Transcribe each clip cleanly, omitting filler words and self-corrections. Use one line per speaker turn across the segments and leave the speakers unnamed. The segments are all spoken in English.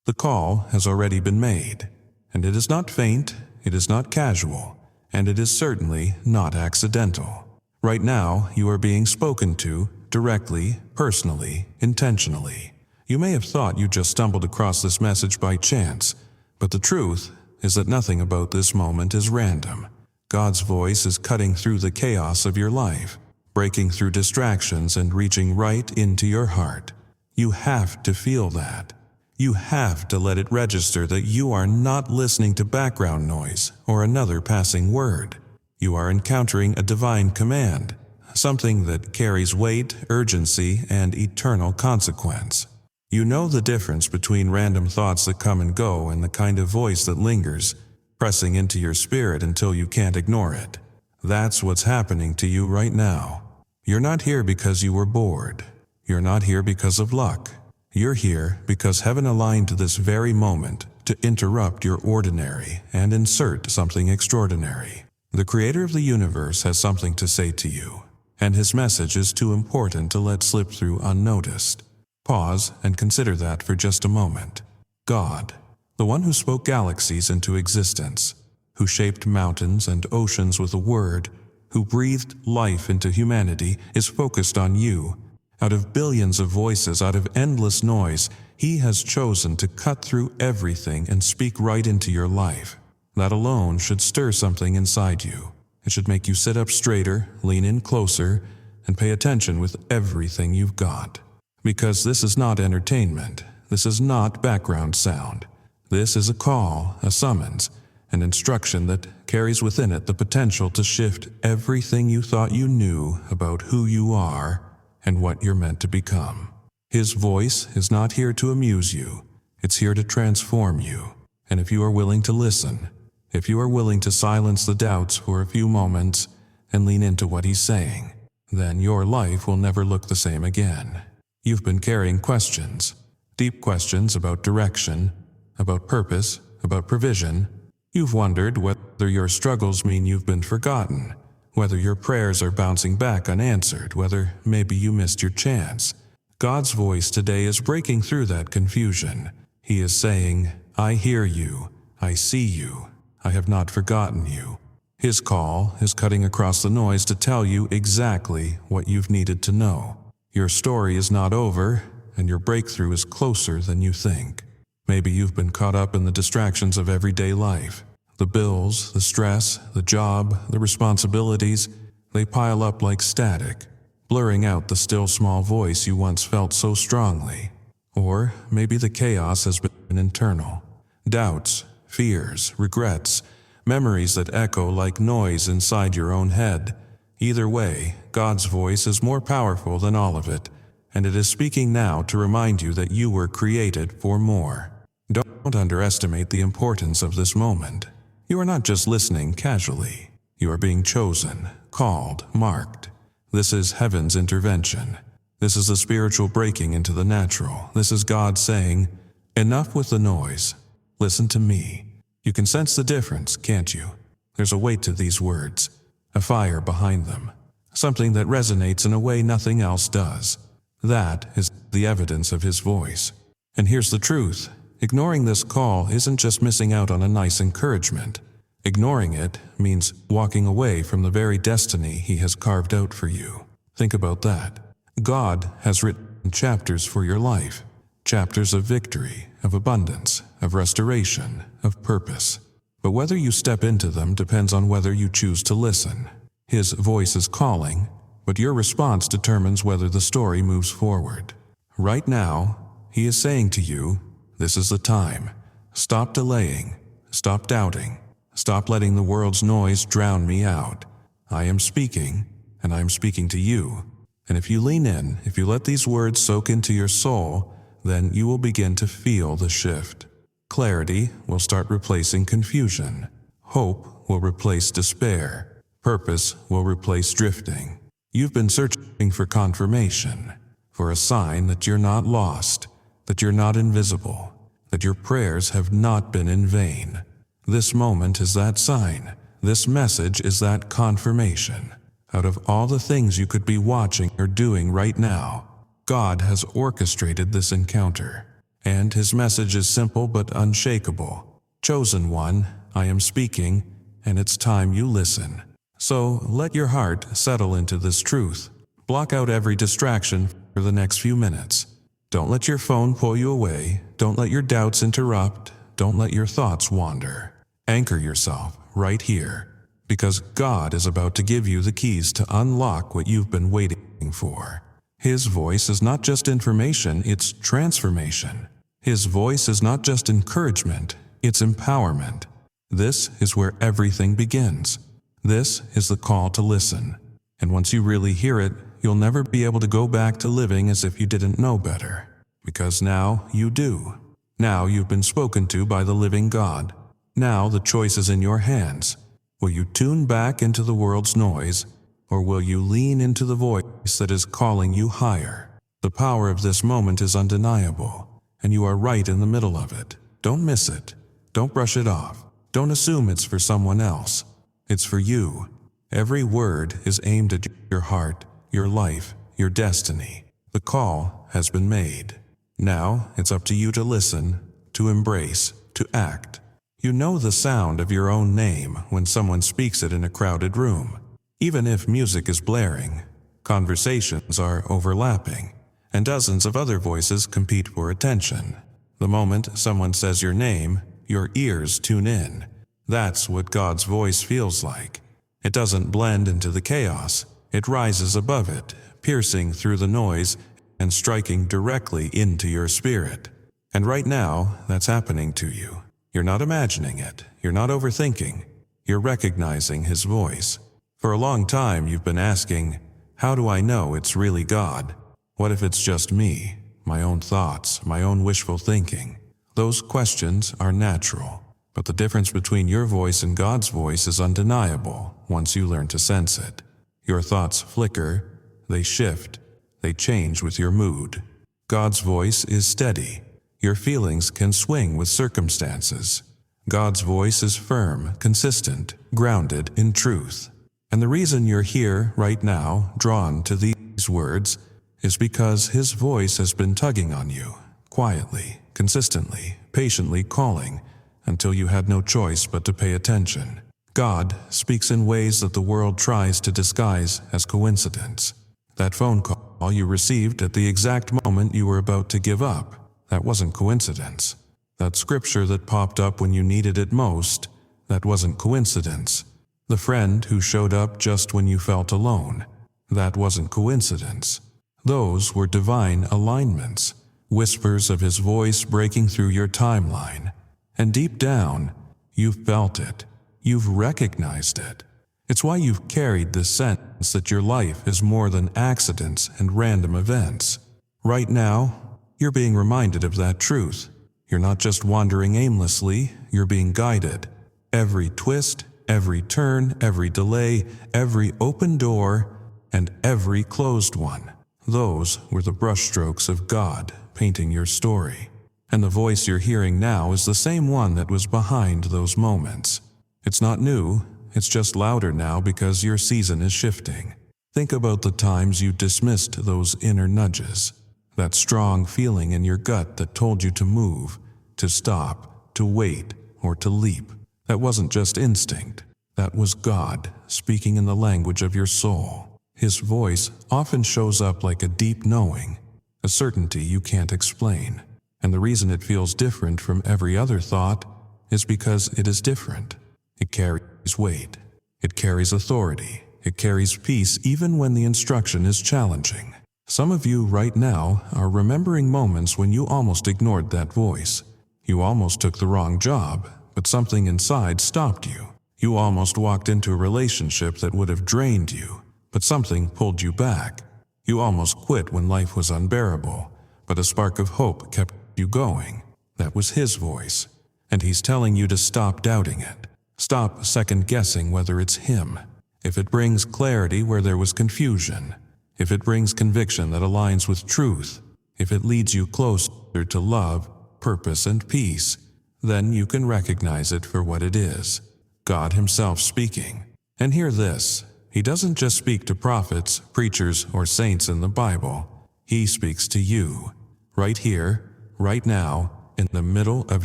The call has already been made, and it is not faint, it is not casual, and it is certainly not accidental. Right now, you are being spoken to directly, personally, intentionally. You may have thought you just stumbled across this message by chance, but the truth is that nothing about this moment is random. God's voice is cutting through the chaos of your life, breaking through distractions and reaching right into your heart. You have to feel that. You have to let it register that you are not listening to background noise or another passing word. You are encountering a divine command, something that carries weight, urgency, and eternal consequence. You know the difference between random thoughts that come and go and the kind of voice that lingers, pressing into your spirit until you can't ignore it. That's what's happening to you right now. You're not here because you were bored. You're not here because of luck. You're here because heaven aligned this very moment to interrupt your ordinary and insert something extraordinary. The Creator of the universe has something to say to you, and His message is too important to let slip through unnoticed. Pause and consider that for just a moment. God, the one who spoke galaxies into existence, who shaped mountains and oceans with a word, who breathed life into humanity, is focused on you. Out of billions of voices, out of endless noise, He has chosen to cut through everything and speak right into your life. That alone should stir something inside you. It should make you sit up straighter, lean in closer, and pay attention with everything you've got. Because this is not entertainment. This is not background sound. This is a call, a summons, an instruction that carries within it the potential to shift everything you thought you knew about who you are and what you're meant to become. His voice is not here to amuse you. It's here to transform you. And if you are willing to listen, if you are willing to silence the doubts for a few moments and lean into what He's saying, then your life will never look the same again. You've been carrying questions, deep questions about direction, about purpose, about provision. You've wondered whether your struggles mean you've been forgotten, whether your prayers are bouncing back unanswered, whether maybe you missed your chance. God's voice today is breaking through that confusion. He is saying, I hear you, I see you, I have not forgotten you. His call is cutting across the noise to tell you exactly what you've needed to know. Your story is not over, and your breakthrough is closer than you think. Maybe you've been caught up in the distractions of everyday life. The bills, the stress, the job, the responsibilities, they pile up like static, blurring out the still small voice you once felt so strongly. Or maybe the chaos has been internal. Doubts, fears, regrets, memories that echo like noise inside your own head. Either way, God's voice is more powerful than all of it, and it is speaking now to remind you that you were created for more. Don't underestimate the importance of this moment. You are not just listening casually. You are being chosen, called, marked. This is heaven's intervention. This is the spiritual breaking into the natural. This is God saying, enough with the noise. Listen to me. You can sense the difference, can't you? There's a weight to these words, a fire behind them, something that resonates in a way nothing else does. That is the evidence of His voice. And here's the truth. Ignoring this call isn't just missing out on a nice encouragement. Ignoring it means walking away from the very destiny He has carved out for you. Think about that. God has written chapters for your life, chapters of victory, of abundance, of restoration, of purpose. But whether you step into them depends on whether you choose to listen. His voice is calling, but your response determines whether the story moves forward. Right now, He is saying to you, this is the time. Stop delaying. Stop doubting. Stop letting the world's noise drown me out. I am speaking, and I am speaking to you. And if you lean in, if you let these words soak into your soul, then you will begin to feel the shift. Clarity will start replacing confusion. Hope will replace despair. Purpose will replace drifting. You've been searching for confirmation, for a sign that you're not lost, that you're not invisible, that your prayers have not been in vain. This moment is that sign. This message is that confirmation. Out of all the things you could be watching or doing right now, God has orchestrated this encounter. And his message is simple but unshakable. Chosen one, I am speaking, and it's time you listen. So let your heart settle into this truth. Block out every distraction for the next few minutes. Don't let your phone pull you away. Don't let your doubts interrupt. Don't let your thoughts wander. Anchor yourself right here, because God is about to give you the keys to unlock what you've been waiting for. His voice is not just information, it's transformation. His voice is not just encouragement, it's empowerment. This is where everything begins. This is the call to listen. And once you really hear it, you'll never be able to go back to living as if you didn't know better. Because now you do. Now you've been spoken to by the living God. Now the choice is in your hands. Will you tune back into the world's noise, or will you lean into the voice that is calling you higher? The power of this moment is undeniable, and you are right in the middle of it. Don't miss it. Don't brush it off. Don't assume it's for someone else. It's for you. Every word is aimed at your heart, your life, your destiny. The call has been made. Now it's up to you to listen, to embrace, to act. You know the sound of your own name when someone speaks it in a crowded room. Even if music is blaring, conversations are overlapping, and dozens of other voices compete for attention. The moment someone says your name, your ears tune in. That's what God's voice feels like. It doesn't blend into the chaos. It rises above it, piercing through the noise and striking directly into your spirit. And right now, that's happening to you. You're not imagining it. You're not overthinking. You're recognizing His voice. For a long time, you've been asking, how do I know it's really God? What if it's just me, my own thoughts, my own wishful thinking? Those questions are natural. But the difference between your voice and God's voice is undeniable once you learn to sense it. Your thoughts flicker, they shift, they change with your mood. God's voice is steady. Your feelings can swing with circumstances. God's voice is firm, consistent, grounded in truth. And the reason you're here right now, drawn to these words, is because His voice has been tugging on you, quietly, consistently, patiently calling, until you had no choice but to pay attention. God speaks in ways that the world tries to disguise as coincidence. That phone call you received at the exact moment you were about to give up, that wasn't coincidence. That scripture that popped up when you needed it most, that wasn't coincidence. The friend who showed up just when you felt alone, that wasn't coincidence. Those were divine alignments, whispers of His voice breaking through your timeline. And deep down, you've felt it. You've recognized it. It's why you've carried this sense that your life is more than accidents and random events. Right now, you're being reminded of that truth. You're not just wandering aimlessly, you're being guided. Every twist, every turn, every delay, every open door, and every closed one. Those were the brushstrokes of God painting your story. And the voice you're hearing now is the same one that was behind those moments. It's not new, it's just louder now because your season is shifting. Think about the times you dismissed those inner nudges, that strong feeling in your gut that told you to move, to stop, to wait, or to leap. That wasn't just instinct. That was God speaking in the language of your soul. His voice often shows up like a deep knowing, a certainty you can't explain. And the reason it feels different from every other thought is because it is different. It carries weight. It carries authority. It carries peace even when the instruction is challenging. Some of you right now are remembering moments when you almost ignored that voice. You almost took the wrong job, but something inside stopped you. You almost walked into a relationship that would have drained you, but something pulled you back. You almost quit when life was unbearable, but a spark of hope kept you going. That was His voice, and He's telling you to stop doubting it. Stop second-guessing whether it's Him. If it brings clarity where there was confusion, if it brings conviction that aligns with truth, if it leads you closer to love, purpose, and peace, then you can recognize it for what it is. God Himself speaking. And hear this, He doesn't just speak to prophets, preachers, or saints in the Bible. He speaks to you, right here, right now, in the middle of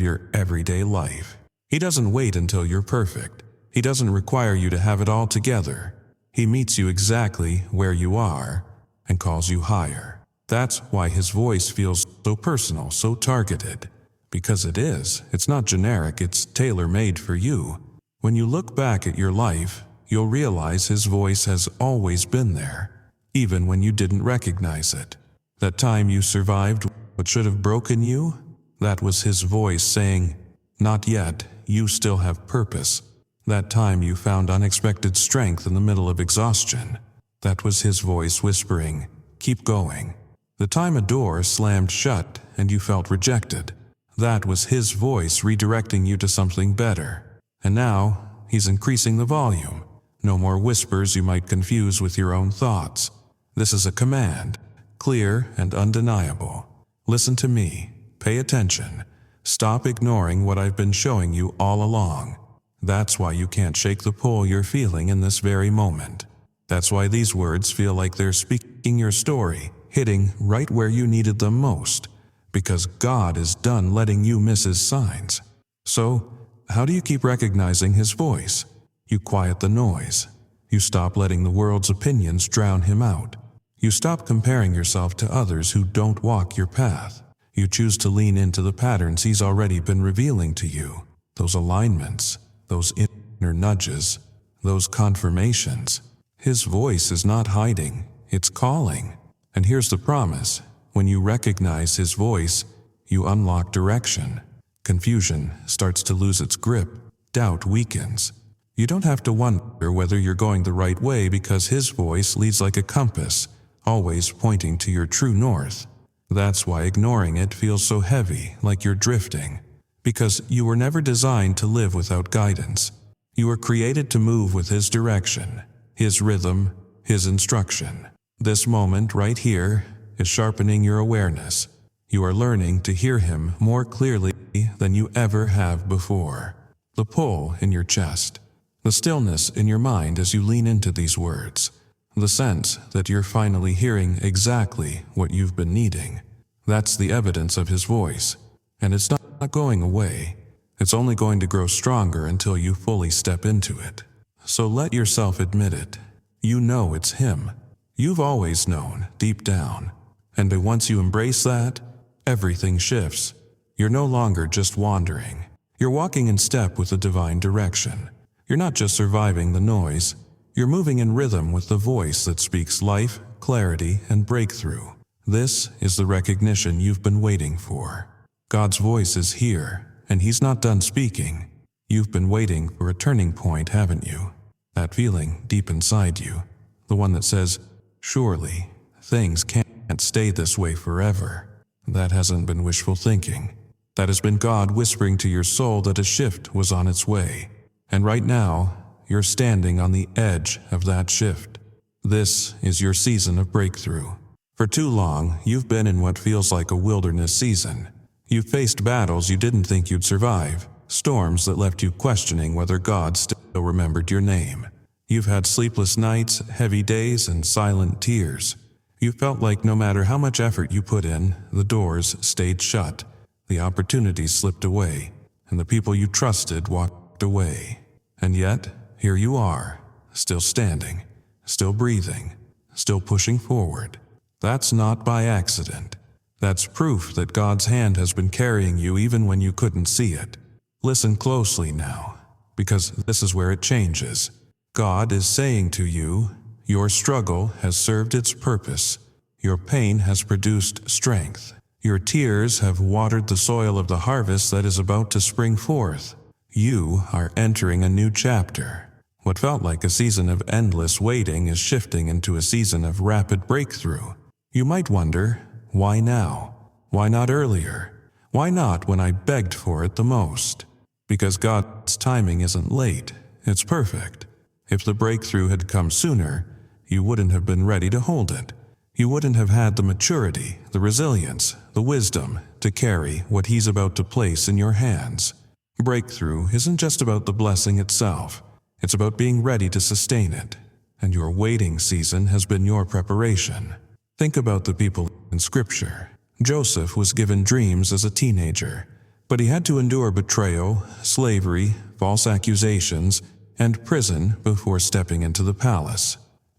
your everyday life. He doesn't wait until you're perfect. He doesn't require you to have it all together. He meets you exactly where you are and calls you higher. That's why his voice feels so personal, so targeted. Because it is. It's not generic, it's tailor-made for you. When you look back at your life, you'll realize his voice has always been there, even when you didn't recognize it. That time you survived what should have broken you, that was his voice saying, "Not yet, you still have purpose." That time you found unexpected strength in the middle of exhaustion, that was his voice whispering, "Keep going." The time a door slammed shut and you felt rejected, that was his voice redirecting you to something better. And now, he's increasing the volume. No more whispers you might confuse with your own thoughts. This is a command, clear and undeniable. Listen to me. Pay attention. Stop ignoring what I've been showing you all along. That's why you can't shake the pull you're feeling in this very moment. That's why these words feel like they're speaking your story, hitting right where you needed them most. Because God is done letting you miss his signs. So, how do you keep recognizing his voice? You quiet the noise. You stop letting the world's opinions drown him out. You stop comparing yourself to others who don't walk your path. You choose to lean into the patterns he's already been revealing to you. Those alignments, those inner nudges, those confirmations. His voice is not hiding, it's calling. And here's the promise. When you recognize his voice, you unlock direction. Confusion starts to lose its grip. Doubt weakens. You don't have to wonder whether you're going the right way because his voice leads like a compass, always pointing to your true north. That's why ignoring it feels so heavy, like you're drifting. Because you were never designed to live without guidance. You were created to move with his direction, his rhythm, his instruction. This moment right here is sharpening your awareness. You are learning to hear him more clearly than you ever have before. The pull in your chest, the stillness in your mind as you lean into these words, the sense that you're finally hearing exactly what you've been needing. That's the evidence of his voice. And it's not going away. It's only going to grow stronger until you fully step into it. So let yourself admit it. You know it's him. You've always known, deep down. And once you embrace that, everything shifts. You're no longer just wandering. You're walking in step with the divine direction. You're not just surviving the noise. You're moving in rhythm with the voice that speaks life, clarity, and breakthrough. This is the recognition you've been waiting for. God's voice is here, and he's not done speaking. You've been waiting for a turning point, haven't you? That feeling deep inside you, the one that says, surely, things can't stay this way forever. That hasn't been wishful thinking. That has been God whispering to your soul that a shift was on its way. And right now, you're standing on the edge of that shift. This is your season of breakthrough. For too long, you've been in what feels like a wilderness season. You've faced battles you didn't think you'd survive, storms that left you questioning whether God still remembered your name. You've had sleepless nights, heavy days, and silent tears. You felt like no matter how much effort you put in, the doors stayed shut, the opportunities slipped away, and the people you trusted walked away. And yet, here you are, still standing, still breathing, still pushing forward. That's not by accident. That's proof that God's hand has been carrying you even when you couldn't see it. Listen closely now, because this is where it changes. God is saying to you, your struggle has served its purpose. Your pain has produced strength. Your tears have watered the soil of the harvest that is about to spring forth. You are entering a new chapter. What felt like a season of endless waiting is shifting into a season of rapid breakthrough. You might wonder, why now? Why not earlier? Why not when I begged for it the most? Because God's timing isn't late, it's perfect. If the breakthrough had come sooner, you wouldn't have been ready to hold it. You wouldn't have had the maturity, the resilience, the wisdom to carry what he's about to place in your hands. Breakthrough isn't just about the blessing itself. It's about being ready to sustain it. And your waiting season has been your preparation. Think about the people in Scripture. Joseph was given dreams as a teenager, but he had to endure betrayal, slavery, false accusations, and prison before stepping into the palace.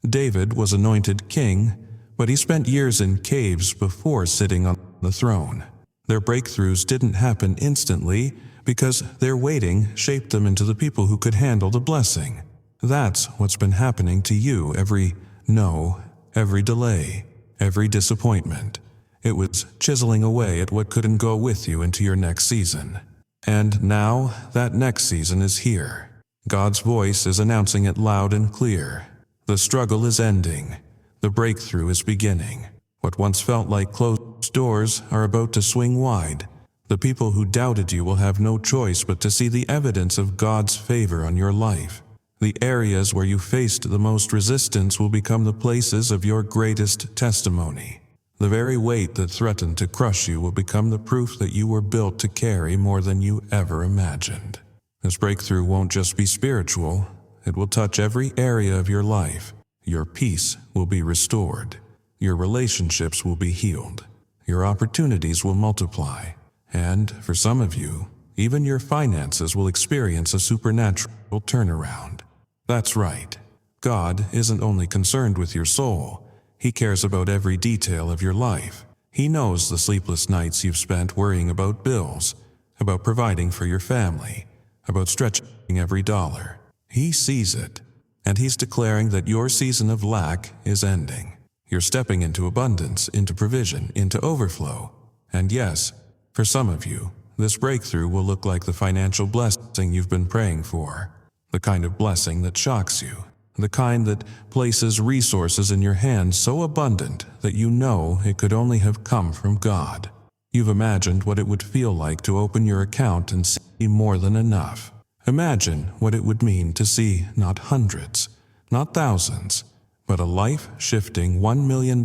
David was anointed king, but he spent years in caves before sitting on the throne. Their breakthroughs didn't happen instantly because their waiting shaped them into the people who could handle the blessing. That's what's been happening to you every no, every delay, every disappointment. It was chiseling away at what couldn't go with you into your next season. And now that next season is here. God's voice is announcing it loud and clear. The struggle is ending. The breakthrough is beginning. What once felt like closed doors are about to swing wide. The people who doubted you will have no choice but to see the evidence of God's favor on your life. The areas where you faced the most resistance will become the places of your greatest testimony. The very weight that threatened to crush you will become the proof that you were built to carry more than you ever imagined. This breakthrough won't just be spiritual, it will touch every area of your life. Your peace will be restored. Your relationships will be healed. Your opportunities will multiply. And, for some of you, even your finances will experience a supernatural turnaround. That's right. God isn't only concerned with your soul. He cares about every detail of your life. He knows the sleepless nights you've spent worrying about bills, about providing for your family, about stretching every dollar. He sees it, and He's declaring that your season of lack is ending. You're stepping into abundance, into provision, into overflow. And yes, for some of you, this breakthrough will look like the financial blessing you've been praying for, the kind of blessing that shocks you, the kind that places resources in your hands so abundant that you know it could only have come from God. You've imagined what it would feel like to open your account and see more than enough. Imagine what it would mean to see not hundreds, not thousands, but a life-shifting $1 million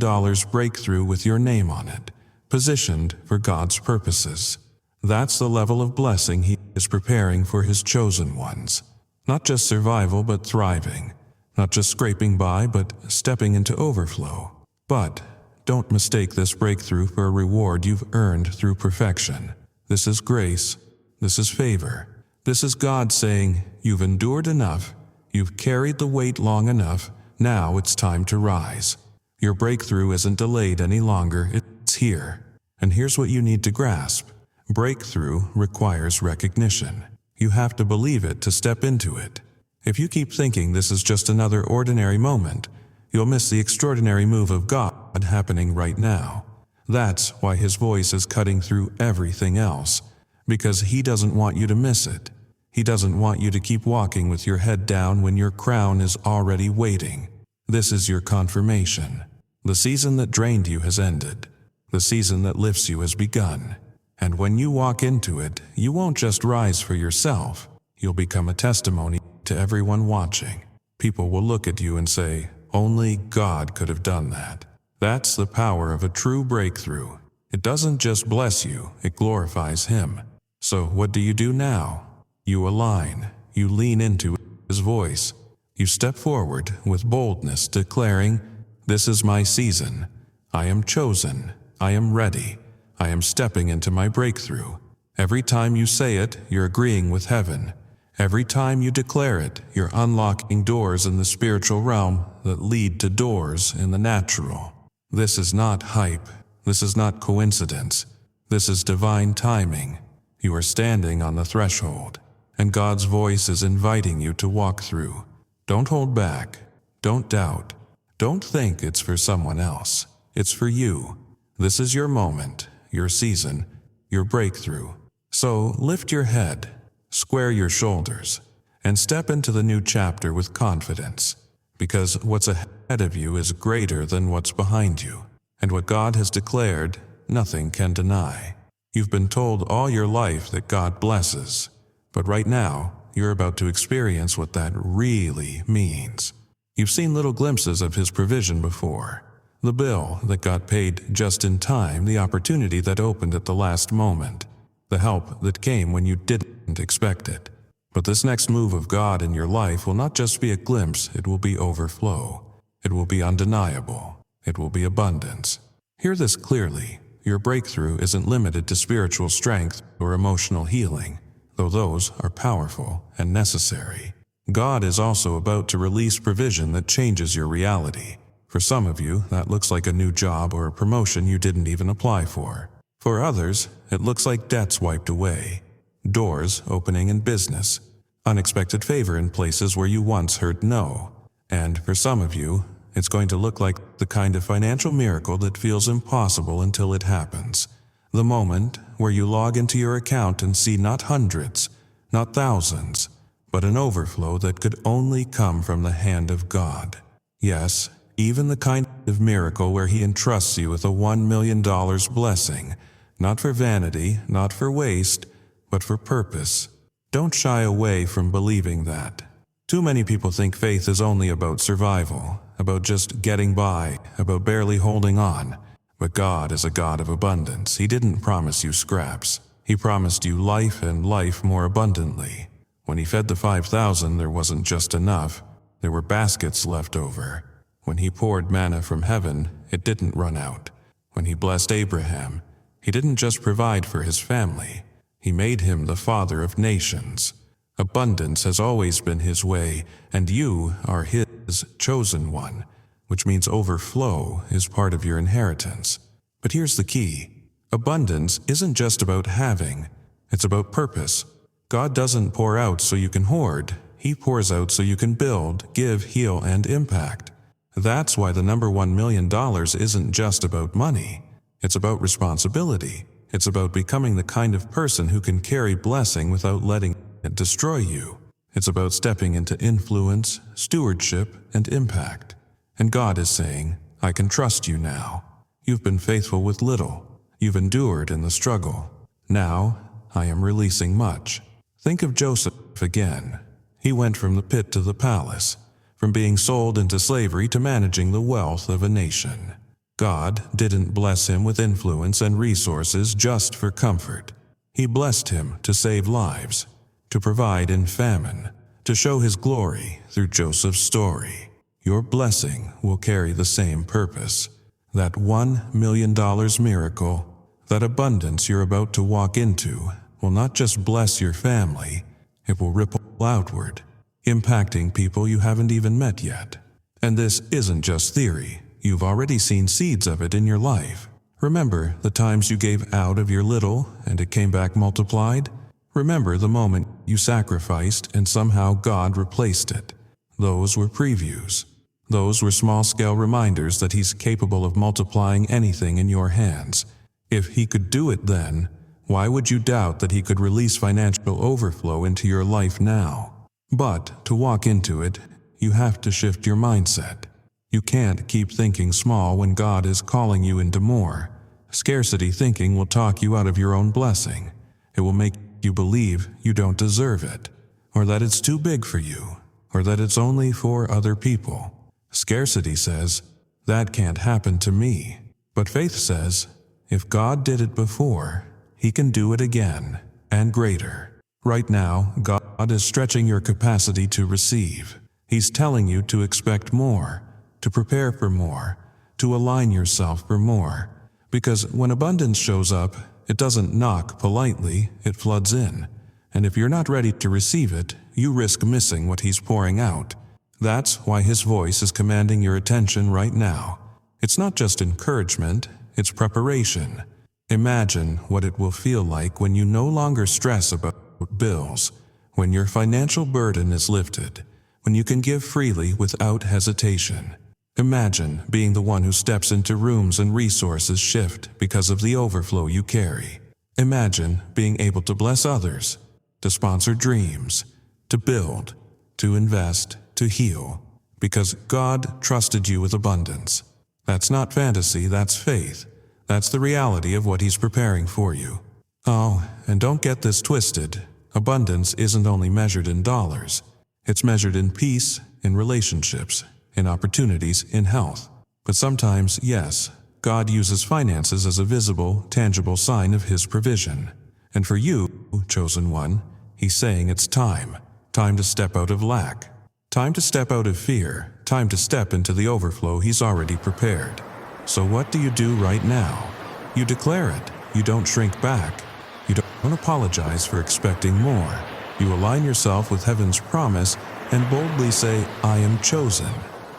breakthrough with your name on it, positioned for God's purposes. That's the level of blessing He is preparing for His chosen ones. Not just survival, but thriving. Not just scraping by, but stepping into overflow. But don't mistake this breakthrough for a reward you've earned through perfection. This is grace. This is favor. This is God saying, you've endured enough. You've carried the weight long enough. Now it's time to rise. Your breakthrough isn't delayed any longer. It's here. And here's what you need to grasp. Breakthrough requires recognition. You have to believe it to step into it. If you keep thinking this is just another ordinary moment, you'll miss the extraordinary move of God happening right now. That's why His voice is cutting through everything else, because He doesn't want you to miss it. He doesn't want you to keep walking with your head down when your crown is already waiting. This is your confirmation. The season that drained you has ended. The season that lifts you has begun. And when you walk into it, you won't just rise for yourself. You'll become a testimony to everyone watching. People will look at you and say, only God could have done that. That's the power of a true breakthrough. It doesn't just bless you, it glorifies Him. So what do you do now? You align. You lean into His voice. You step forward with boldness, declaring, this is my season. I am chosen. I am ready. I am stepping into my breakthrough. Every time you say it, you're agreeing with heaven. Every time you declare it, you're unlocking doors in the spiritual realm that lead to doors in the natural. This is not hype. This is not coincidence. This is divine timing. You are standing on the threshold, and God's voice is inviting you to walk through. Don't hold back. Don't doubt. Don't think it's for someone else. It's for you. This is your moment, your season, your breakthrough. So lift your head, square your shoulders, and step into the new chapter with confidence, because what's ahead of you is greater than what's behind you, and what God has declared, nothing can deny. You've been told all your life that God blesses, but right now, you're about to experience what that really means. You've seen little glimpses of His provision before. The bill that got paid just in time, the opportunity that opened at the last moment, the help that came when you didn't expect it. But this next move of God in your life will not just be a glimpse, it will be overflow. It will be undeniable. It will be abundance. Hear this clearly. your breakthrough isn't limited to spiritual strength or emotional healing, though those are powerful and necessary. God is also about to release provision that changes your reality. For some of you, that looks like a new job or a promotion you didn't even apply for. For others, it looks like debts wiped away, doors opening in business, unexpected favor in places where you once heard no. And for some of you, it's going to look like the kind of financial miracle that feels impossible until it happens. The moment where you log into your account and see not hundreds, not thousands, but an overflow that could only come from the hand of God. Yes, even the kind of miracle where He entrusts you with a $1 million blessing, not for vanity, not for waste, but for purpose. Don't shy away from believing that. Too many people think faith is only about survival, about just getting by, about barely holding on. But God is a God of abundance. He didn't promise you scraps. He promised you life and life more abundantly. When He fed the 5,000, there wasn't just enough. There were baskets left over. When He poured manna from heaven, it didn't run out. When He blessed Abraham, He didn't just provide for his family. He made him the father of nations. Abundance has always been His way, and you are His chosen one, which means overflow is part of your inheritance. But here's the key. Abundance isn't just about having. It's about purpose. God doesn't pour out so you can hoard. He pours out so you can build, give, heal, and impact. That's why the number $1 million isn't just about money. It's about responsibility. It's about becoming the kind of person who can carry blessing without letting it destroy you. It's about stepping into influence, stewardship, and impact. And God is saying, I can trust you now. You've been faithful with little. You've endured in the struggle. Now, I am releasing much. Think of Joseph again. He went from the pit to the palace, from being sold into slavery to managing the wealth of a nation. God didn't bless him with influence and resources just for comfort. He blessed him to save lives, to provide in famine, to show His glory through Joseph's story. Your blessing will carry the same purpose. That $1 million miracle, that abundance you're about to walk into, will not just bless your family, it will ripple outward, impacting people you haven't even met yet. And this isn't just theory. You've already seen seeds of it in your life. Remember the times you gave out of your little and it came back multiplied? Remember the moment you sacrificed and somehow God replaced it. Those were previews. Those were small-scale reminders that He's capable of multiplying anything in your hands. If He could do it then, why would you doubt that He could release financial overflow into your life now? But to walk into it, you have to shift your mindset. You can't keep thinking small when God is calling you into more. Scarcity thinking will talk you out of your own blessing. It will make you believe you don't deserve it, or that it's too big for you, or that it's only for other people. Scarcity says, that can't happen to me. But faith says, if God did it before, He can do it again, and greater. Right now, God is stretching your capacity to receive. He's telling you to expect more, to prepare for more, to align yourself for more. Because when abundance shows up, it doesn't knock politely, it floods in. And if you're not ready to receive it, you risk missing what He's pouring out. That's why His voice is commanding your attention right now. It's not just encouragement, it's preparation. Imagine what it will feel like when you no longer stress about bills, when your financial burden is lifted, when you can give freely without hesitation. Imagine being the one who steps into rooms and resources shift because of the overflow you carry. Imagine being able to bless others, to sponsor dreams, to build, to invest, to heal, because God trusted you with abundance. That's not fantasy, that's faith. That's the reality of what He's preparing for you. Oh, and don't get this twisted. Abundance isn't only measured in dollars. It's measured in peace, in relationships, in opportunities, in health. But sometimes, yes, God uses finances as a visible, tangible sign of His provision. And for you, chosen one, He's saying it's time. Time to step out of lack. Time to step out of fear. Time to step into the overflow He's already prepared. So what do you do right now? You declare it. You don't shrink back. You don't apologize for expecting more. You align yourself with heaven's promise and boldly say, I am chosen.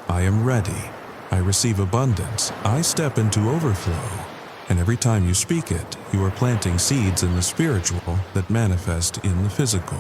I am ready. I receive abundance. I step into overflow. And every time you speak it, you are planting seeds in the spiritual that manifest in the physical.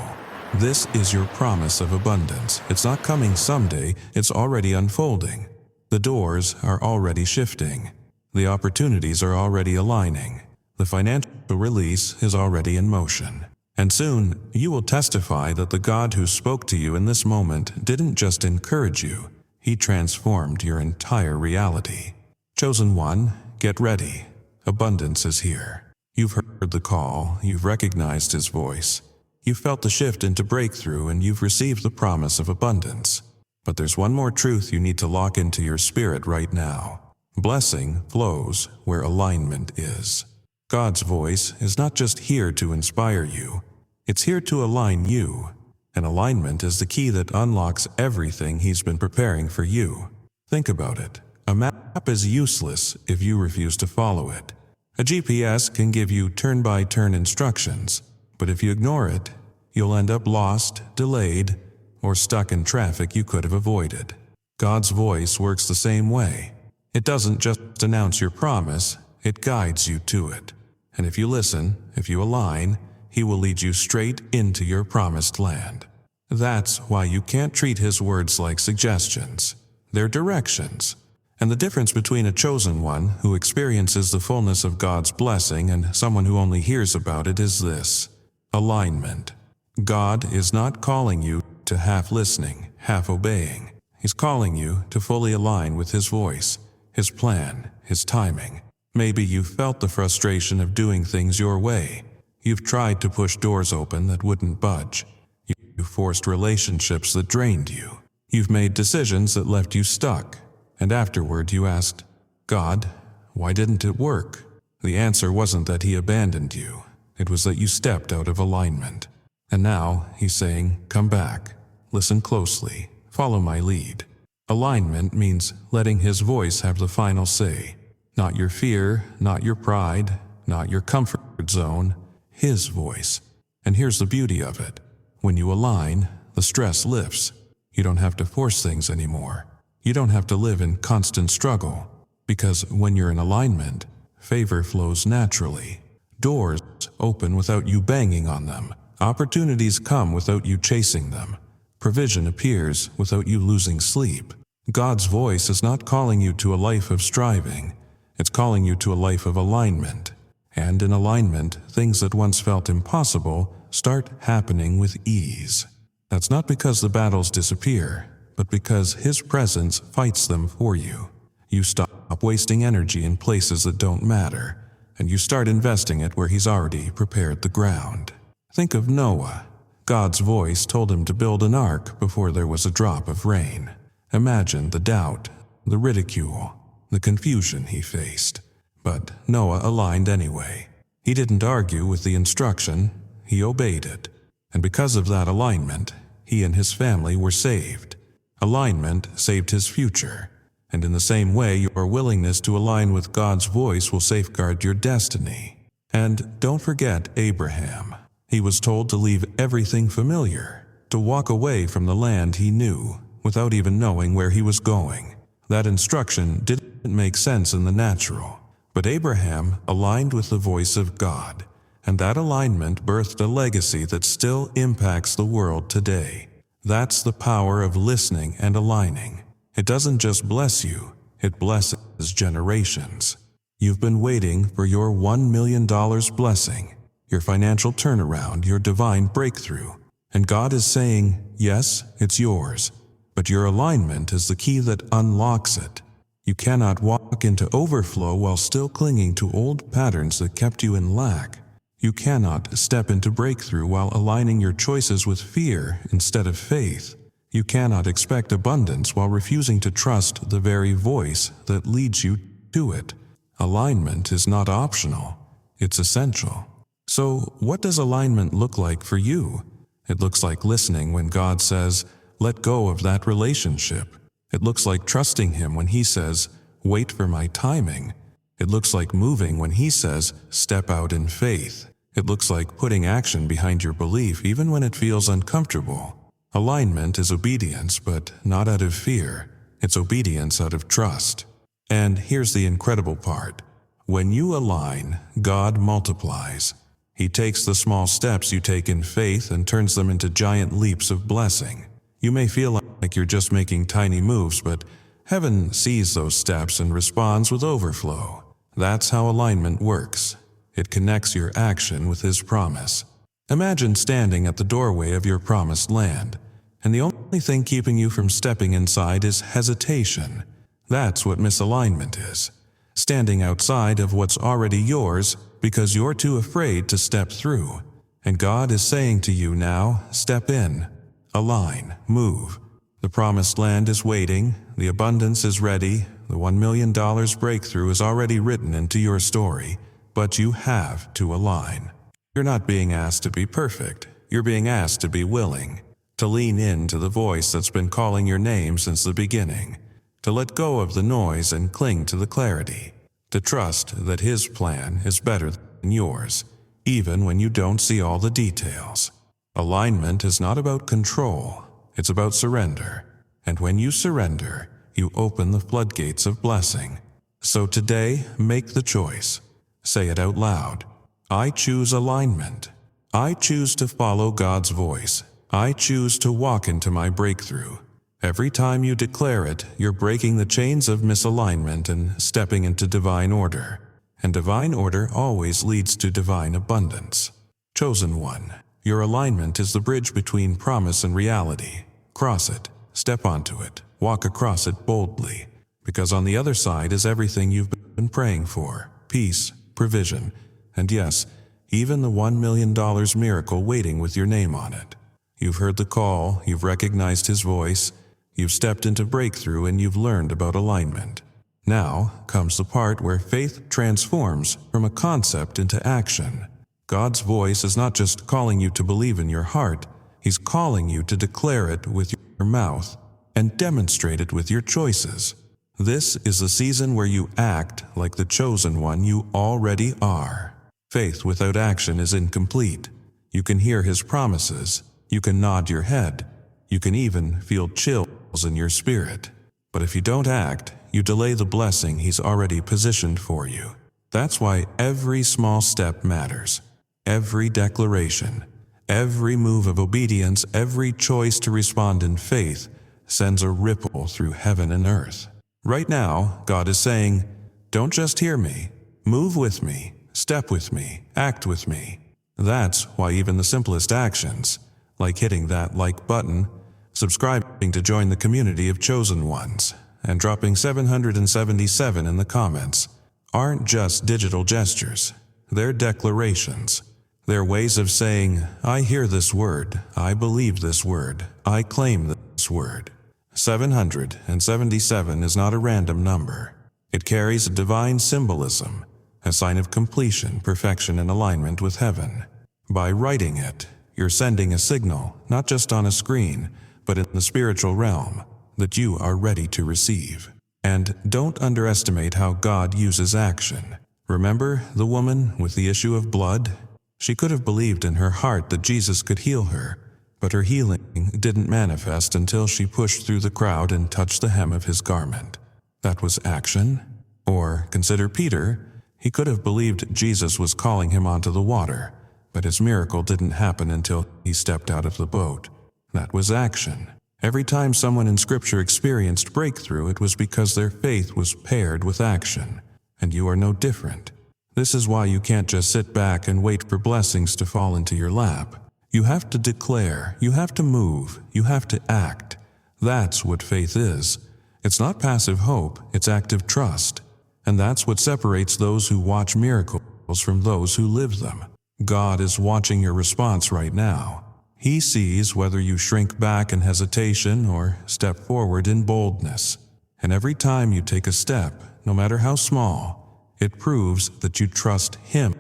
This is your promise of abundance. It's not coming someday, it's already unfolding. The doors are already shifting. The opportunities are already aligning. The financial release is already in motion. And soon, you will testify that the God who spoke to you in this moment didn't just encourage you, He transformed your entire reality. Chosen one, get ready. Abundance is here. You've heard the call, you've recognized His voice. You've felt the shift into breakthrough, and you've received the promise of abundance. But there's one more truth you need to lock into your spirit right now. Blessing flows where alignment is. God's voice is not just here to inspire you, it's here to align you. And alignment is the key that unlocks everything He's been preparing for you. Think about it. A map is useless if you refuse to follow it. A GPS can give you turn-by-turn instructions, but if you ignore it, you'll end up lost, delayed, or stuck in traffic you could have avoided. God's voice works the same way. It doesn't just announce your promise, it guides you to it. And if you listen, if you align, He will lead you straight into your promised land. That's why you can't treat His words like suggestions. They're directions. And the difference between a chosen one who experiences the fullness of God's blessing and someone who only hears about it is this: alignment. God is not calling you to half listening, half obeying. He's calling you to fully align with His voice, His plan, His timing. Maybe you've felt the frustration of doing things your way. You've tried to push doors open that wouldn't budge. You've forced relationships that drained you. You've made decisions that left you stuck. And afterward you asked, God, why didn't it work? The answer wasn't that He abandoned you. It was that you stepped out of alignment. And now He's saying, come back. Listen closely. Follow my lead. Alignment means letting His voice have the final say. Not your fear, not your pride, not your comfort zone. His voice. And here's the beauty of it. When you align, the stress lifts. You don't have to force things anymore. You don't have to live in constant struggle. Because when you're in alignment, favor flows naturally. Doors open without you banging on them. Opportunities come without you chasing them. Provision appears without you losing sleep. God's voice is not calling you to a life of striving. It's calling you to a life of alignment. And in alignment, things that once felt impossible start happening with ease. That's not because the battles disappear, but because His presence fights them for you. You stop wasting energy in places that don't matter, and you start investing it where He's already prepared the ground. Think of Noah. God's voice told him to build an ark before there was a drop of rain. Imagine the doubt, the ridicule, the confusion he faced. But Noah aligned anyway. He didn't argue with the instruction, he obeyed it. And because of that alignment, he and his family were saved. Alignment saved his future. And in the same way, your willingness to align with God's voice will safeguard your destiny. And don't forget Abraham. He was told to leave everything familiar, to walk away from the land he knew, without even knowing where he was going. That instruction didn't make sense in the natural. But Abraham aligned with the voice of God, and that alignment birthed a legacy that still impacts the world today. That's the power of listening and aligning. It doesn't just bless you, it blesses generations. You've been waiting for your $1 million blessing, your financial turnaround, your divine breakthrough. And God is saying, yes, it's yours, but your alignment is the key that unlocks it. You cannot walk into overflow while still clinging to old patterns that kept you in lack. You cannot step into breakthrough while aligning your choices with fear instead of faith. You cannot expect abundance while refusing to trust the very voice that leads you to it. Alignment is not optional, it's essential. So, what does alignment look like for you? It looks like listening when God says, let go of that relationship. It looks like trusting Him when He says, wait for my timing. It looks like moving when He says, step out in faith. It looks like putting action behind your belief even when it feels uncomfortable. Alignment is obedience, but not out of fear. It's obedience out of trust. And here's the incredible part. When you align, God multiplies. He takes the small steps you take in faith and turns them into giant leaps of blessing. You may feel like you're just making tiny moves, but heaven sees those steps and responds with overflow. That's how alignment works. It connects your action with His promise. Imagine standing at the doorway of your promised land, and the only thing keeping you from stepping inside is hesitation. That's what misalignment is. Standing outside of what's already yours because you're too afraid to step through. And God is saying to you now, step in, align, move. The promised land is waiting, the abundance is ready, the $1 million breakthrough is already written into your story, but you have to align. You're not being asked to be perfect. You're being asked to be willing, to lean into the voice that's been calling your name since the beginning, to let go of the noise and cling to the clarity, to trust that His plan is better than yours, even when you don't see all the details. Alignment is not about control, it's about surrender. And when you surrender, you open the floodgates of blessing. So today, make the choice. Say it out loud. I choose alignment. I choose to follow God's voice. I choose to walk into my breakthrough. Every time you declare it, you're breaking the chains of misalignment and stepping into divine order. And divine order always leads to divine abundance. Chosen one, your alignment is the bridge between promise and reality. Cross it, step onto it, walk across it boldly, because on the other side is everything you've been praying for: peace, provision, and yes, even the $1 million miracle waiting with your name on it. You've heard the call, you've recognized His voice, you've stepped into breakthrough, and you've learned about alignment. Now comes the part where faith transforms from a concept into action. God's voice is not just calling you to believe in your heart, He's calling you to declare it with your mouth and demonstrate it with your choices. This is the season where you act like the chosen one you already are. Faith without action is incomplete. You can hear His promises, you can nod your head, you can even feel chills in your spirit. But if you don't act, you delay the blessing He's already positioned for you. That's why every small step matters. Every declaration, every move of obedience, every choice to respond in faith sends a ripple through heaven and earth. Right now, God is saying, don't just hear me, move with me, step with me, act with me. That's why even the simplest actions, like hitting that like button, subscribing to join the community of chosen ones, and dropping 777 in the comments, aren't just digital gestures. They're declarations. They're ways of saying, I hear this word, I believe this word, I claim this word. 777 is not a random number. It carries a divine symbolism, a sign of completion, perfection, and alignment with heaven. By writing it, you're sending a signal, not just on a screen, but in the spiritual realm, that you are ready to receive. And don't underestimate how God uses action. Remember the woman with the issue of blood? She could have believed in her heart that Jesus could heal her, but her healing didn't manifest until she pushed through the crowd and touched the hem of His garment. That was action. Or consider Peter. He could have believed Jesus was calling him onto the water, but his miracle didn't happen until he stepped out of the boat. That was action. Every time someone in Scripture experienced breakthrough, it was because their faith was paired with action, and you are no different. This is why you can't just sit back and wait for blessings to fall into your lap. You have to declare, you have to move, you have to act. That's what faith is. It's not passive hope, it's active trust. And that's what separates those who watch miracles from those who live them. God is watching your response right now. He sees whether you shrink back in hesitation or step forward in boldness. And every time you take a step, no matter how small, it proves that you trust Him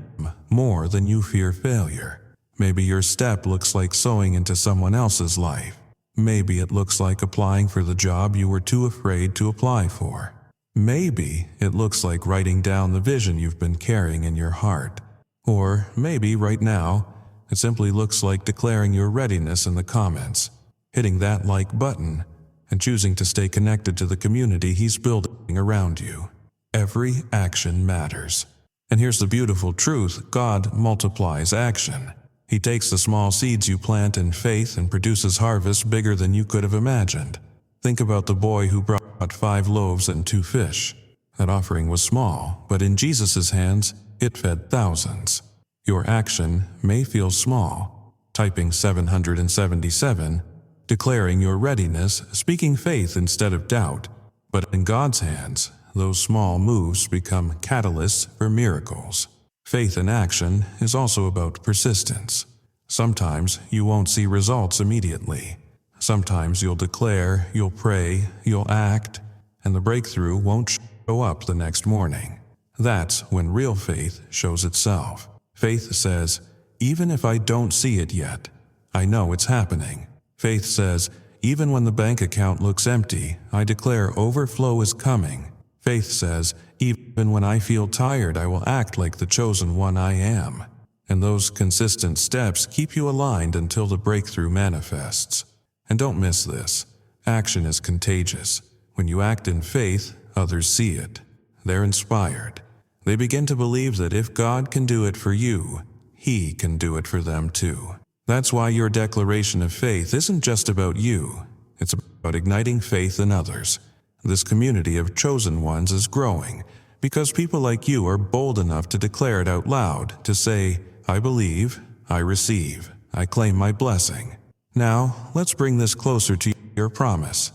more than you fear failure. Maybe your step looks like sowing into someone else's life. Maybe it looks like applying for the job you were too afraid to apply for. Maybe it looks like writing down the vision you've been carrying in your heart. Or maybe right now, it simply looks like declaring your readiness in the comments, hitting that like button, and choosing to stay connected to the community He's building around you. Every action matters. And here's the beautiful truth: God multiplies action. He takes the small seeds you plant in faith and produces harvests bigger than you could have imagined. Think about the boy who brought 5 loaves and 2 fish. That offering was small, but in Jesus' hands, it fed thousands. Your action may feel small, typing 777, declaring your readiness, speaking faith instead of doubt, but in God's hands, those small moves become catalysts for miracles. Faith in action is also about persistence. Sometimes you won't see results immediately. Sometimes you'll declare, you'll pray, you'll act, and the breakthrough won't show up the next morning. That's when real faith shows itself. Faith says, even if I don't see it yet, I know it's happening. Faith says, even when the bank account looks empty, I declare overflow is coming. Faith says, even when I feel tired, I will act like the chosen one I am. And those consistent steps keep you aligned until the breakthrough manifests. And don't miss this. Action is contagious. When you act in faith, others see it. They're inspired. They begin to believe that if God can do it for you, He can do it for them too. That's why your declaration of faith isn't just about you. It's about igniting faith in others. This community of chosen ones is growing because people like you are bold enough to declare it out loud, to say, I believe, I receive, I claim my blessing. Now, let's bring this closer to your promise.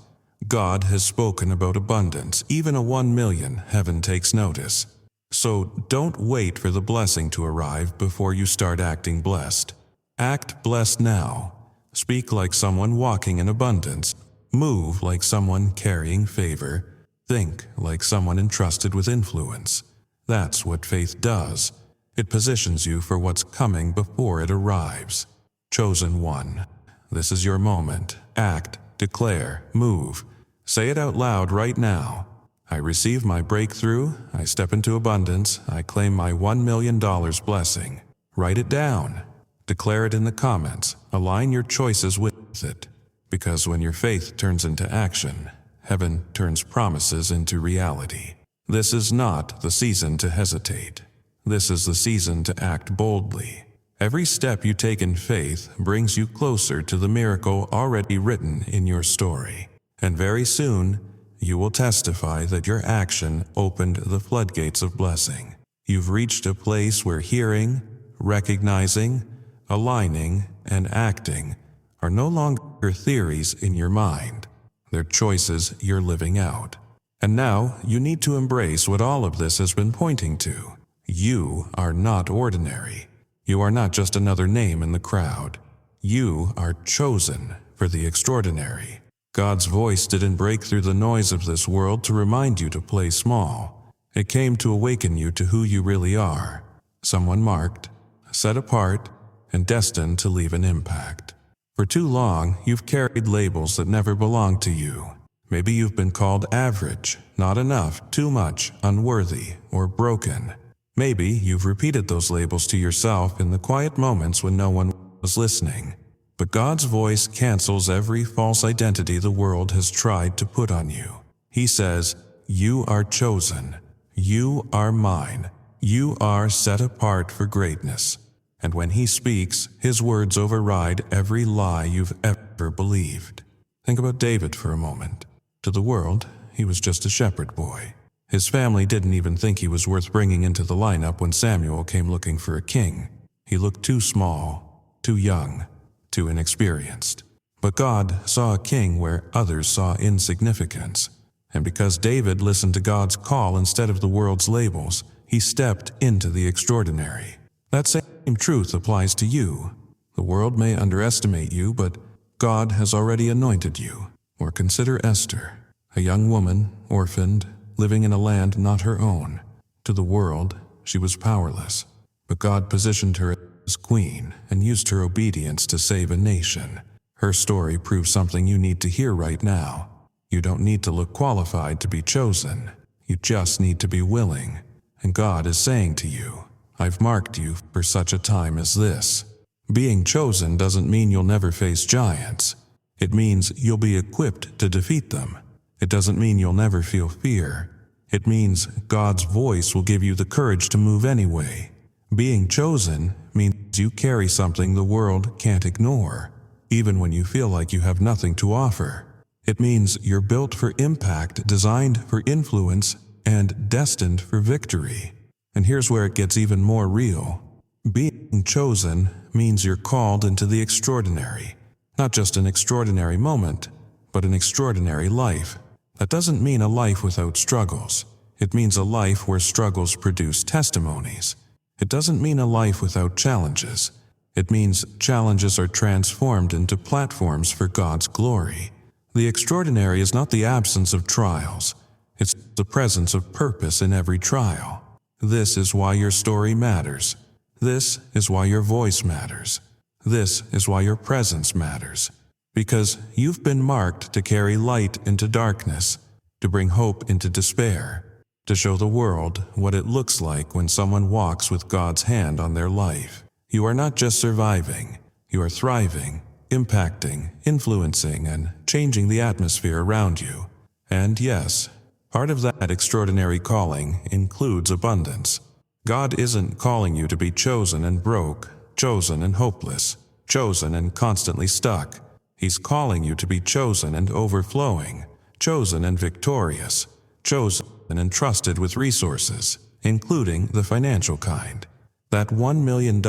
God has spoken about abundance. Even a 1 million, heaven takes notice. So don't wait for the blessing to arrive before you start acting blessed. Act blessed now. Speak like someone walking in abundance. Move like someone carrying favor. Think like someone entrusted with influence. That's what faith does. It positions you for what's coming before it arrives. Chosen one, this is your moment. Act, declare, move. Say it out loud right now. I receive my breakthrough. I step into abundance. I claim my $1 million blessing. Write it down. Declare it in the comments. Align your choices with it. Because when your faith turns into action, heaven turns promises into reality. This is not the season to hesitate. This is the season to act boldly. Every step you take in faith brings you closer to the miracle already written in your story. And very soon, you will testify that your action opened the floodgates of blessing. You've reached a place where hearing, recognizing, aligning, and acting are no longer theories in your mind. They're choices you're living out. And now you need to embrace what all of this has been pointing to. You are not ordinary. You are not just another name in the crowd. You are chosen for the extraordinary. God's voice didn't break through the noise of this world to remind you to play small. It came to awaken you to who you really are. Someone marked, set apart, and destined to leave an impact. For too long, you've carried labels that never belonged to you. Maybe you've been called average, not enough, too much, unworthy, or broken. Maybe you've repeated those labels to yourself in the quiet moments when no one was listening. But God's voice cancels every false identity the world has tried to put on you. He says, you are chosen. You are mine. You are set apart for greatness. And when He speaks, His words override every lie you've ever believed. Think about David for a moment. To the world, he was just a shepherd boy. His family didn't even think he was worth bringing into the lineup when Samuel came looking for a king. He looked too small, too young, too inexperienced. But God saw a king where others saw insignificance. And because David listened to God's call instead of the world's labels, he stepped into the extraordinary. That same truth applies to you. The world may underestimate you, but God has already anointed you. Or consider Esther, a young woman, orphaned, living in a land not her own. To the world, she was powerless, but God positioned her as queen and used her obedience to save a nation. Her story proves something you need to hear right now. You don't need to look qualified to be chosen. You just need to be willing. And God is saying to you, I've marked you for such a time as this. Being chosen doesn't mean you'll never face giants. It means you'll be equipped to defeat them. It doesn't mean you'll never feel fear. It means God's voice will give you the courage to move anyway. Being chosen means you carry something the world can't ignore, even when you feel like you have nothing to offer. It means you're built for impact, designed for influence, and destined for victory. And here's where it gets even more real. Being chosen means you're called into the extraordinary. Not just an extraordinary moment, but an extraordinary life. That doesn't mean a life without struggles. It means a life where struggles produce testimonies. It doesn't mean a life without challenges. It means challenges are transformed into platforms for God's glory. The extraordinary is not the absence of trials. It's the presence of purpose in every trial. This is why your story matters. This is why your voice matters. This is why your presence matters. Because you've been marked to carry light into darkness, to bring hope into despair, to show the world what it looks like when someone walks with God's hand on their life. You are not just surviving, you are thriving, impacting, influencing, and changing the atmosphere around you. And yes, part of that extraordinary calling includes abundance. God isn't calling you to be chosen and broke, chosen and hopeless, chosen and constantly stuck. He's calling you to be chosen and overflowing, chosen and victorious, chosen and entrusted with resources, including the financial kind. That $1 million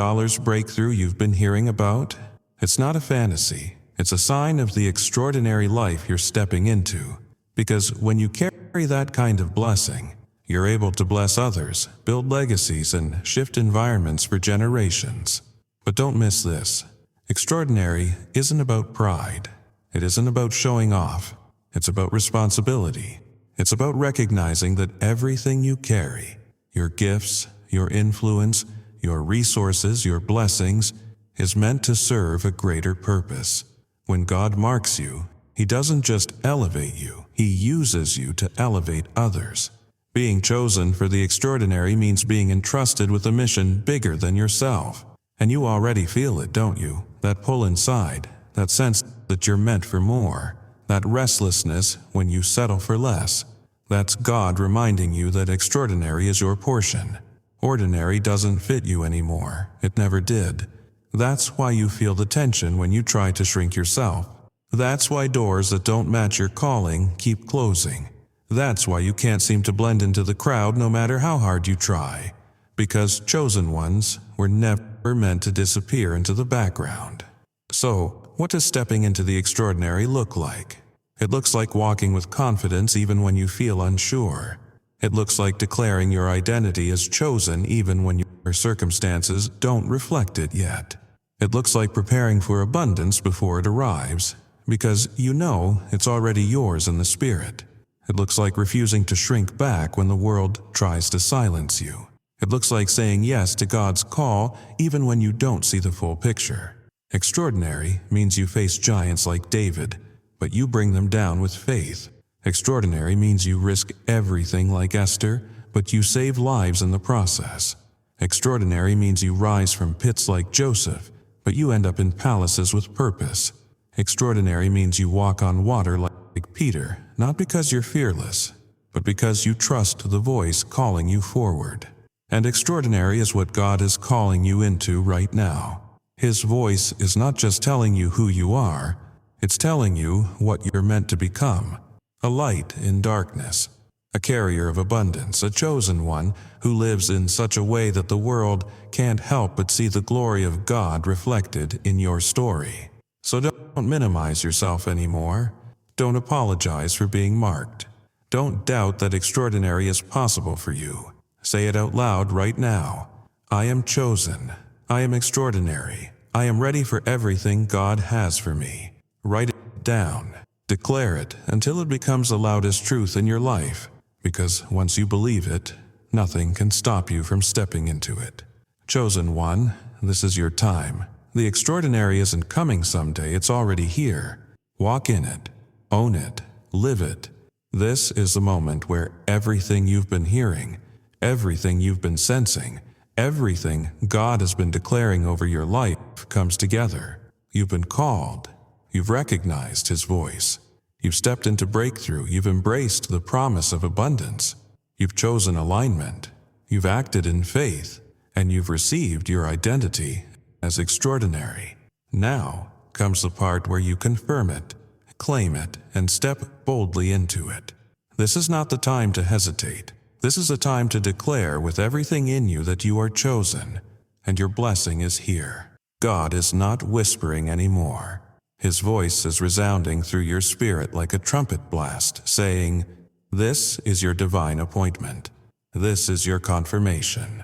breakthrough you've been hearing about? It's not a fantasy. It's a sign of the extraordinary life you're stepping into. Because when you carry that kind of blessing, you're able to bless others, build legacies, and shift environments for generations. But don't miss this. Extraordinary isn't about pride. It isn't about showing off. It's about responsibility. It's about recognizing that everything you carry, your gifts, your influence, your resources, your blessings, is meant to serve a greater purpose. When God marks you, He doesn't just elevate you, He uses you to elevate others. Being chosen for the extraordinary means being entrusted with a mission bigger than yourself. And you already feel it, don't you? That pull inside, that sense that you're meant for more, that restlessness when you settle for less. That's God reminding you that extraordinary is your portion. Ordinary doesn't fit you anymore. It never did. That's why you feel the tension when you try to shrink yourself. That's why doors that don't match your calling keep closing. That's why you can't seem to blend into the crowd no matter how hard you try. Because chosen ones were never meant to disappear into the background. So, what does stepping into the extraordinary look like? It looks like walking with confidence even when you feel unsure. It looks like declaring your identity as chosen even when your circumstances don't reflect it yet. It looks like preparing for abundance before it arrives, because you know it's already yours in the Spirit. It looks like refusing to shrink back when the world tries to silence you. It looks like saying yes to God's call even when you don't see the full picture. Extraordinary means you face giants like David, but you bring them down with faith. Extraordinary means you risk everything like Esther, but you save lives in the process. Extraordinary means you rise from pits like Joseph, but you end up in palaces with purpose. Extraordinary means you walk on water like Peter, not because you're fearless, but because you trust the voice calling you forward. And extraordinary is what God is calling you into right now. His voice is not just telling you who you are, it's telling you what you're meant to become. A light in darkness, a carrier of abundance, a chosen one who lives in such a way that the world can't help but see the glory of God reflected in your story. So don't minimize yourself anymore. Don't apologize for being marked. Don't doubt that extraordinary is possible for you. Say it out loud right now. I am chosen. I am extraordinary. I am ready for everything God has for me. Write it down. Declare it until it becomes the loudest truth in your life, because once you believe it, nothing can stop you from stepping into it. Chosen one, this is your time. The extraordinary isn't coming someday, it's already here. Walk in it. Own it. Live it. This is the moment where everything you've been hearing, everything you've been sensing, everything God has been declaring over your life comes together. You've been called. You've recognized His voice. You've stepped into breakthrough. You've embraced the promise of abundance. You've chosen alignment. You've acted in faith. And you've received your identity as extraordinary. Now comes the part where you confirm it, claim it, and step boldly into it. This is not the time to hesitate. This is a time to declare with everything in you that you are chosen, and your blessing is here. God is not whispering anymore. His voice is resounding through your spirit like a trumpet blast, saying, "This is your divine appointment. This is your confirmation.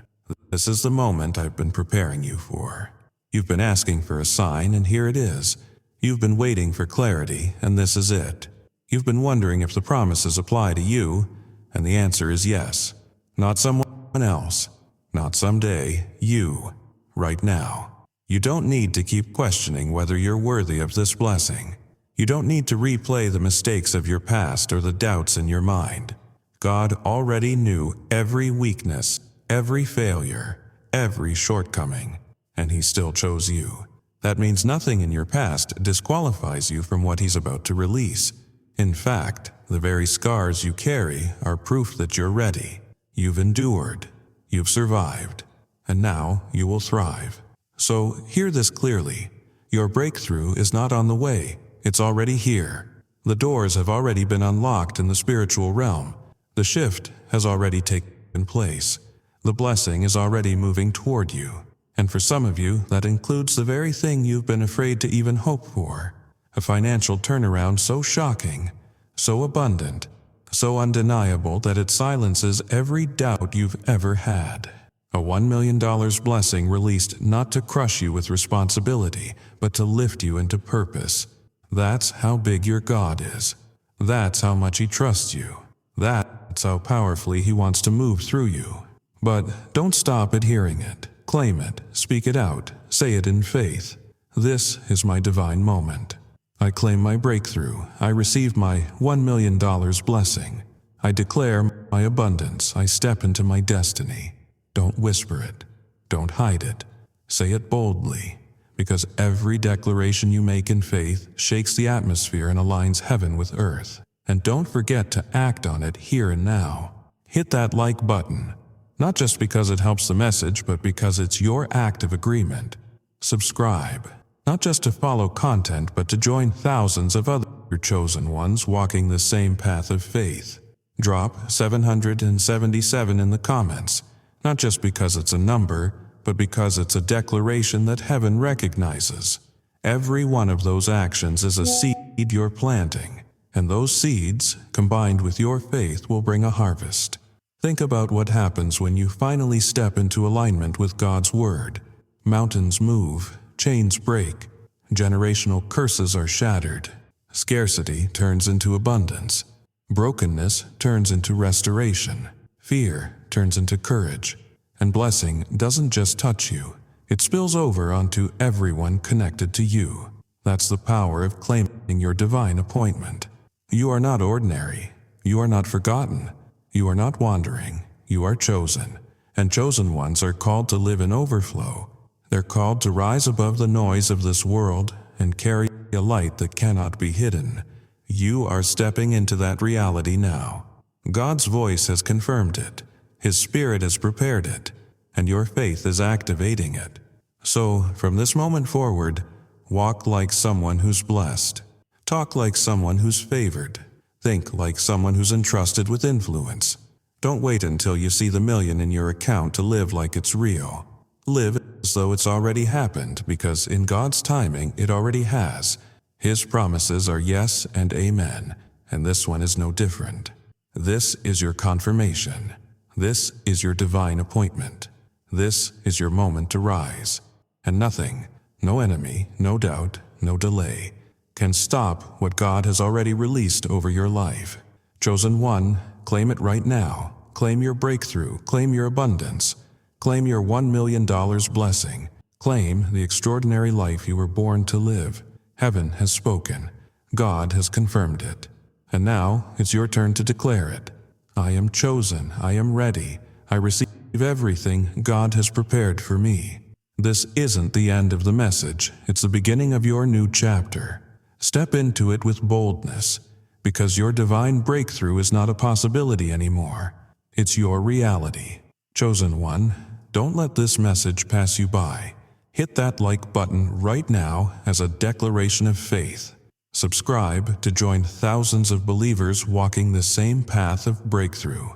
This is the moment I've been preparing you for. You've been asking for a sign, and here it is. You've been waiting for clarity, and this is it. You've been wondering if the promises apply to you, and the answer is yes. Not someone else, not someday, you, right now. You don't need to keep questioning whether you're worthy of this blessing. You don't need to replay the mistakes of your past or the doubts in your mind. God already knew every weakness, every failure, every shortcoming, and He still chose you. That means nothing in your past disqualifies you from what He's about to release. In fact, the very scars you carry are proof that you're ready. You've endured, you've survived, and now you will thrive. So hear this clearly. Your breakthrough is not on the way. It's already here. The doors have already been unlocked in the spiritual realm. The shift has already taken place. The blessing is already moving toward you. And for some of you, that includes the very thing you've been afraid to even hope for. A financial turnaround so shocking, so abundant, so undeniable that it silences every doubt you've ever had. A $1 million blessing released not to crush you with responsibility, but to lift you into purpose. That's how big your God is. That's how much He trusts you. That's how powerfully He wants to move through you. But don't stop at hearing it. Claim it, speak it out, say it in faith. This is my divine moment. I claim my breakthrough. I receive my $1 million blessing. I declare my abundance. I step into my destiny. Don't whisper it. Don't hide it. Say it boldly, because every declaration you make in faith shakes the atmosphere and aligns heaven with earth. And don't forget to act on it here and now. Hit that like button. Not just because it helps the message, but because it's your act of agreement. Subscribe, not just to follow content, but to join thousands of other chosen ones walking the same path of faith. Drop 777 in the comments, not just because it's a number, but because it's a declaration that heaven recognizes. Every one of those actions is a seed you're planting, and those seeds, combined with your faith, will bring a harvest. Think about what happens when you finally step into alignment with God's Word. Mountains move, chains break, generational curses are shattered, scarcity turns into abundance, brokenness turns into restoration, fear turns into courage, and blessing doesn't just touch you, it spills over onto everyone connected to you. That's the power of claiming your divine appointment. You are not ordinary. You are not forgotten. You are not wandering, you are chosen, and chosen ones are called to live in overflow. They're called to rise above the noise of this world and carry a light that cannot be hidden. You are stepping into that reality now. God's voice has confirmed it, His Spirit has prepared it, and your faith is activating it. So, from this moment forward, walk like someone who's blessed. Talk like someone who's favored. Think like someone who's entrusted with influence. Don't wait until you see the million in your account to live like it's real. Live as though it's already happened, because in God's timing, it already has. His promises are yes and amen, and this one is no different. This is your confirmation. This is your divine appointment. This is your moment to rise. And nothing, no enemy, no doubt, no delay, can stop what God has already released over your life. Chosen one, claim it right now. Claim your breakthrough. Claim your abundance. Claim your $1 million blessing. Claim the extraordinary life you were born to live. Heaven has spoken. God has confirmed it. And now it's your turn to declare it. I am chosen. I am ready. I receive everything God has prepared for me. This isn't the end of the message. It's the beginning of your new chapter. Step into it with boldness, because your divine breakthrough is not a possibility anymore. It's your reality. Chosen one, don't let this message pass you by. Hit that like button right now as a declaration of faith. Subscribe to join thousands of believers walking the same path of breakthrough.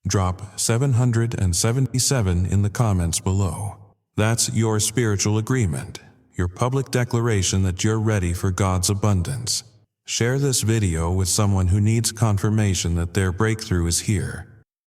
Drop 777 in the comments below. That's your spiritual agreement, your public declaration that you're ready for God's abundance. Share this video with someone who needs confirmation that their breakthrough is here.